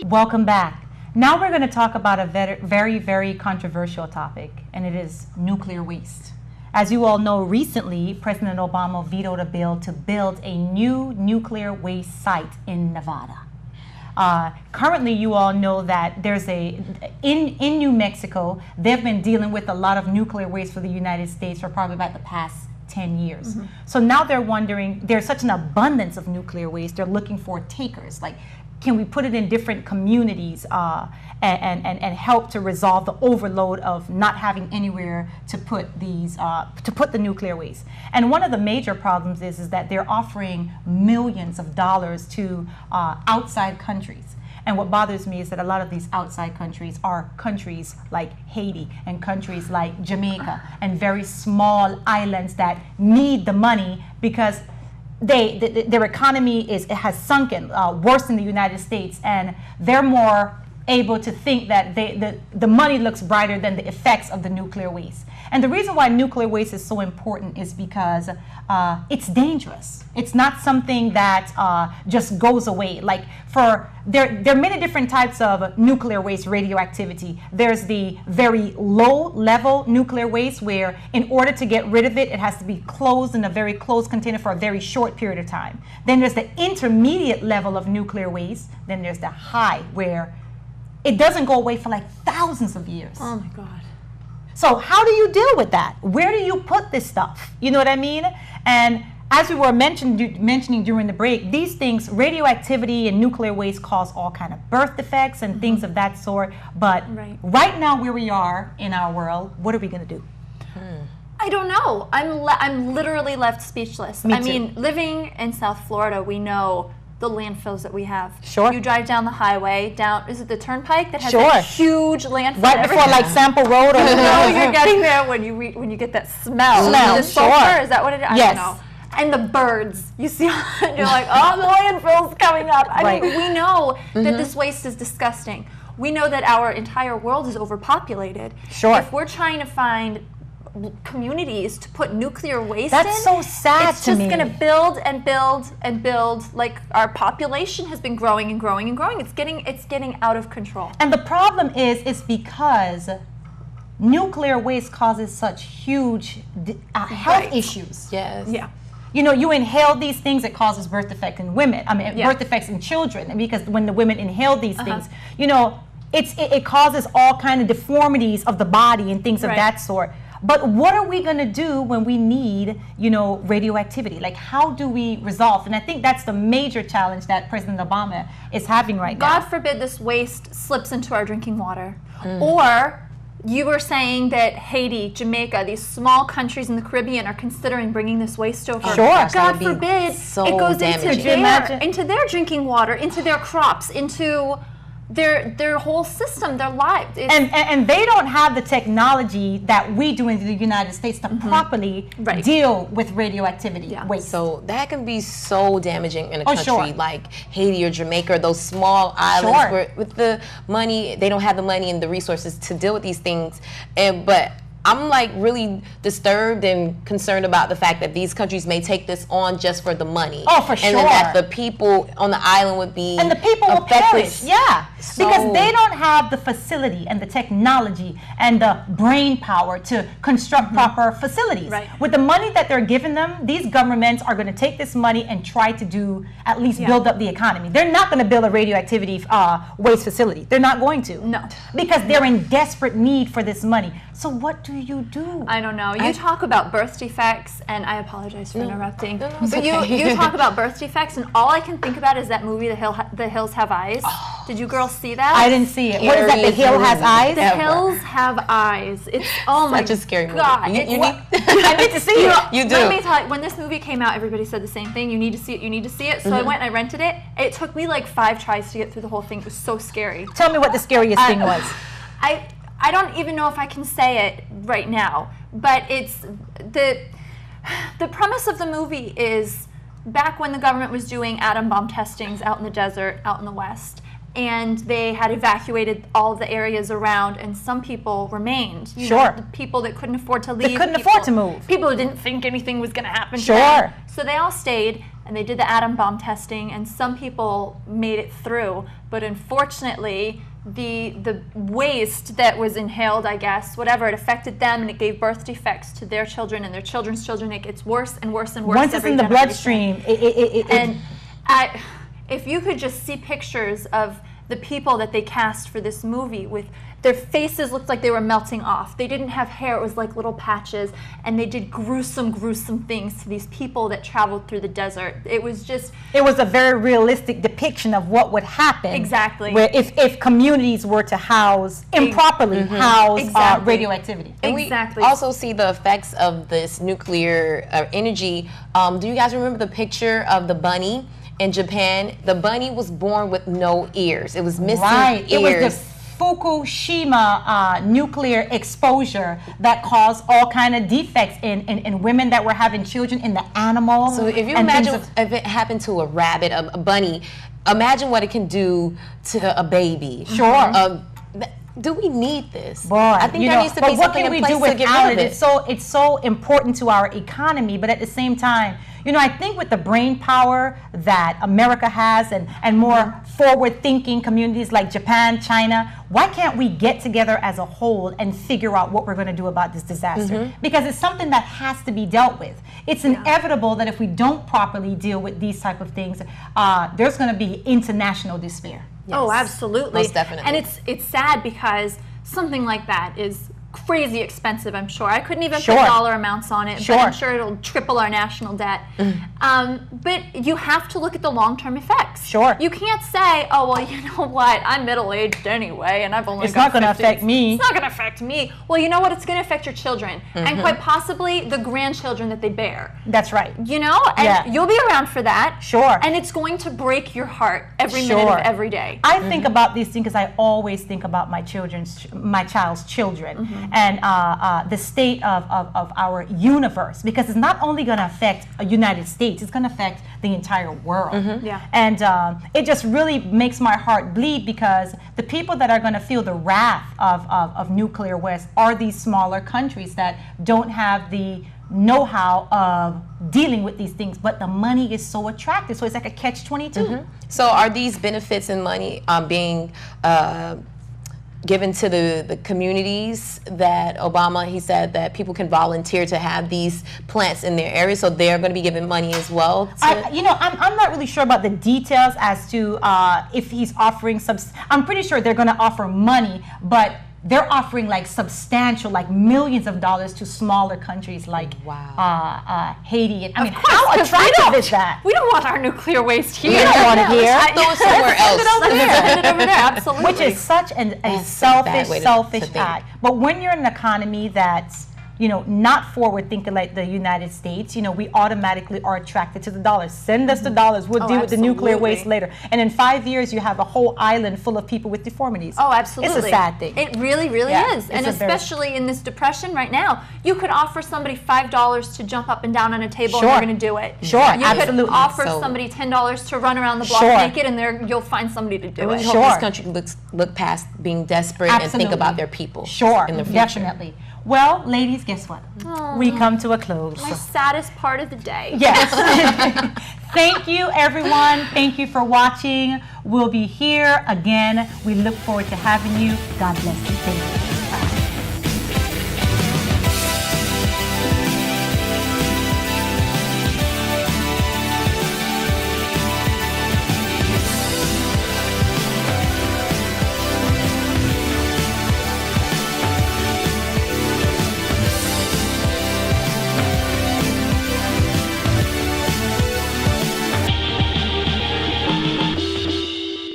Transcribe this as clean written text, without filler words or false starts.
Welcome back. Now we're going to talk about a very, very controversial topic, and it is nuclear waste. As you all know, recently, President Obama vetoed a bill to build a new nuclear waste site in Nevada. Currently, you all know that there's in New Mexico, they've been dealing with a lot of nuclear waste for the United States for probably about the past 10 years. Mm-hmm. So now they're wondering, there's such an abundance of nuclear waste, they're looking for takers. Like, can we put it in different communities and help to resolve the overload of not having anywhere to put these to put the nuclear waste? And one of the major problems is that they're offering millions of dollars to outside countries. And what bothers me is that a lot of these outside countries are countries like Haiti and countries like Jamaica and very small islands that need the money because their economy has sunken worse than the United States, and they're more able to think that the money looks brighter than the effects of the nuclear waste. And the reason why nuclear waste is so important is because it's dangerous. It's not something that just goes away. Like there are many different types of nuclear waste radioactivity. There's the very low level nuclear waste where in order to get rid of it, it has to be closed in a very closed container for a very short period of time. Then there's the intermediate level of nuclear waste. Then there's the high where it doesn't go away for like thousands of years. Oh my God. So how do you deal with that? Where do you put this stuff? You know what I mean? And as we were mentioning during the break, these things, radioactivity and nuclear waste cause all kind of birth defects and things of that sort. But right now where we are in our world, what are we going to do? I don't know. I'm literally left speechless. Me too. I mean, living in South Florida, we know the landfills that we have. Sure. You drive down the highway, is it the turnpike that has sure. that huge landfill? Right before like Sample Road or no, you're getting there when you get that smell. The sulfur, is that what it is? I don't know. And the birds, you see, you're like, oh, the landfill's coming up. I mean, we know that this waste is disgusting. We know that our entire world is overpopulated. Sure. If we're trying to find communities to put nuclear waste That's so sad it's to just me. going to build and build and build. Like, our population has been growing and growing and growing. It's getting out of control. And the problem is because nuclear waste causes such huge health issues. Yes. Yeah. You know, you inhale these things, it causes birth defects in women. I mean, birth defects in children. And because when the women inhale these things, you know, it causes all kind of deformities of the body and things of that sort. But what are we going to do when we need, you know, radioactivity? Like, how do we resolve? And I think that's the major challenge that President Obama is having right now. God forbid this waste slips into our drinking water. Or you were saying that Haiti, Jamaica, these small countries in the Caribbean are considering bringing this waste over. Sure. God forbid it goes into their drinking water, into their crops, into their whole system, their lives. And they don't have the technology that we do in the United States to properly deal with radioactivity waste. So that can be so damaging in a country like Haiti or Jamaica, or those small islands where with the money, they don't have the money and the resources to deal with these things. But I'm like really disturbed and concerned about the fact that these countries may take this on just for the money. Oh, for sure. And then that the people on the island would be and the people will perish. Yeah. So, because they don't have the facility and the technology and the brain power to construct proper facilities. Right. With the money that they're giving them, these governments are going to take this money and try to do at least build up the economy. They're not going to build a radioactivity waste facility. They're not going to. No. Because they're in desperate need for this money. So what do you do? I don't know. You talk about birth defects, and I apologize for interrupting. No, but you talk about birth defects, and all I can think about is that movie, The Hills Have Eyes. Did you girls see that? I didn't see it. What is that? The Hill Has Eyes? The Hills Have Eyes. It's such a scary movie. God. I need to see it. You do. Let me tell you, when this movie came out, everybody said the same thing. You need to see it. You need to see it. So I went and I rented it. It took me like 5 tries to get through the whole thing. It was so scary. Tell me what the scariest thing was. I don't even know if I can say it right now, but it's the premise of the movie is back when the government was doing atom bomb testings out in the desert, out in the West, and they had evacuated all the areas around, and some people remained. You Sure. know, the people that couldn't afford to leave. They couldn't afford to move. People who didn't think anything was going to happen Sure. to them. So they all stayed, and they did the atom bomb testing, and some people made it through. But unfortunately, the waste that was inhaled, I guess, whatever, it affected them, and it gave birth defects to their children and their children's children. It gets worse and worse and worse. Once it's in the bloodstream, if you could just see pictures of the people that they cast for this movie, with their faces looked like they were melting off. They didn't have hair, it was like little patches, and they did gruesome things to these people that traveled through the desert. It was a very realistic depiction of what would happen. Exactly. Where if communities were to house improperly, radioactivity. And we also see the effects of this nuclear energy. Do you guys remember the picture of the bunny? In Japan, the bunny was born with no ears. It was missing ears. It was the Fukushima nuclear exposure that caused all kind of defects in women that were having children, in the animals. So if you imagine if it happened to a rabbit, a bunny, imagine what it can do to a baby. Sure. Do we need this? Boy, I think there needs to be something in place to get rid of it. It's so important to our economy, but at the same time, you know, I think with the brain power that America has and more forward-thinking communities like Japan, China, why can't we get together as a whole and figure out what we're going to do about this disaster? Because it's something that has to be dealt with. It's inevitable that if we don't properly deal with these type of things, there's going to be international despair. Yes. Oh, absolutely. Most definitely. And it's sad because something like that is crazy expensive, I'm sure. I couldn't even put dollar amounts on it, but I'm sure it'll triple our national debt. But you have to look at the long-term effects. Sure. You can't say, oh, well, you know what, I'm middle-aged anyway, and I've only It's not going to affect me. It's not going to affect me. Well, you know what? It's going to affect your children, and quite possibly the grandchildren that they bear. That's right. You know? And you'll be around for that. Sure. And it's going to break your heart every minute of every day. I think about these things because I always think about my child's children. And the state of our universe, because it's not only going to affect the United States, it's going to affect the entire world. And it just really makes my heart bleed, because the people that are going to feel the wrath of nuclear waste are these smaller countries that don't have the know-how of dealing with these things, but the money is so attractive, so it's like a catch-22. So are these benefits and money being given to the communities that Obama, he said that people can volunteer to have these plants in their area, so they're going to be given money as well? I'm not really sure about the details as to if he's offering I'm pretty sure they're going to offer money, but they're offering like substantial, like millions of dollars to smaller countries like Haiti. And, I mean, how attractive is that? We don't want our nuclear waste here. We don't want it here. Throw it somewhere else. Send it over there, absolutely. Which is such a selfish act. But when you're in an economy that's, you know, not forward thinking like the United States, you know, we automatically are attracted to the dollars. Send us the dollars. We'll deal with the nuclear waste later. And in 5 years, you have a whole island full of people with deformities. Oh, absolutely. It's a sad thing. It really, really is. And especially in this depression right now, you could offer somebody $5 to jump up and down on a table, and they're going to do it. Sure, absolutely. You could offer somebody $10 to run around the block naked, and you'll find somebody to do it. We hope this country look past being desperate and think about their people. In the future. Definitely. Well, ladies, guess what? We come to a close. My saddest part of the day. Yes. Thank you, everyone. Thank you for watching. We'll be here again. We look forward to having you. God bless you. Thank you.